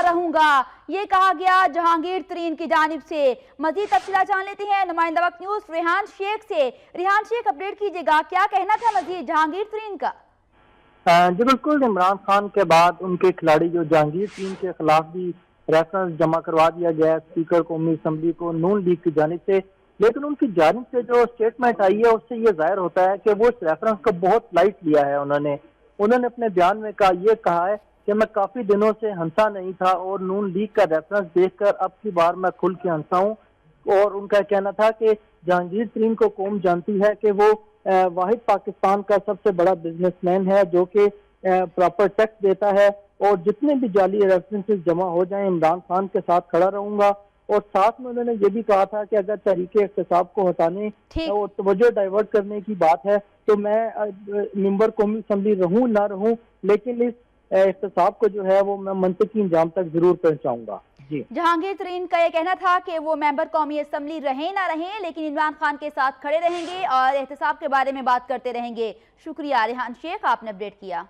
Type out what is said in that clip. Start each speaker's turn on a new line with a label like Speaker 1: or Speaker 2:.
Speaker 1: رہوں گا، یہ کہا گیا جہانگیر ترین کی جانب سے۔ مزید تفصیلات جان لیتے ہیں نمائندہ وقت نیوز ریحان شیخ سے۔ ریحان شیخ، اپڈیٹ کیجیے گا، کیا کہنا تھا مزید جہانگیر ترین کا؟
Speaker 2: جی بالکل، عمران خان کے بعد ان کے کھلاڑی جو جہانگیر ترین کے خلاف بھی ریفرنس جمع کروا دیا گیا ہے اسپیکر قومی اسمبلی کو نون لیگ کی جانب سے، لیکن ان کی جانب سے جو سٹیٹمنٹ آئی ہے اس سے یہ ظاہر ہوتا ہے کہ وہ اس ریفرنس کو بہت لائٹ لیا ہے۔ انہوں نے اپنے بیان میں کہا ہے کہ میں کافی دنوں سے ہنسا نہیں تھا اور نون لیگ کا ریفرنس دیکھ کر اب کی بار میں کھل کے ہنسا ہوں، اور ان کا کہنا تھا کہ جہانگیر ترین کو قوم جانتی ہے کہ وہ واحد پاکستان کا سب سے بڑا بزنس مین ہے جو کہ پراپر ٹیکس دیتا ہے، اور جتنے بھی جعلی ریفرنسز جمع ہو جائیں عمران خان کے ساتھ کھڑا رہوں گا۔ اور ساتھ میں انہوں نے یہ بھی کہا تھا کہ اگر تحریک احتساب کو ہٹانے اور توجہ ڈائیورٹ کرنے کی بات ہے تو میں ممبر قومی اسمبلی رہوں نہ رہوں، لیکن اس احتساب کو جو ہے وہ میں منطقی انجام تک ضرور پہنچاؤں گا۔ جی،
Speaker 1: جہانگیر ترین کا یہ کہنا تھا کہ وہ ممبر قومی اسمبلی رہیں نہ رہیں لیکن عمران خان کے ساتھ کھڑے رہیں گے اور احتساب کے بارے میں بات کرتے رہیں گے۔ شکریہ ریحان شیخ، آپ نے اپڈیٹ کیا۔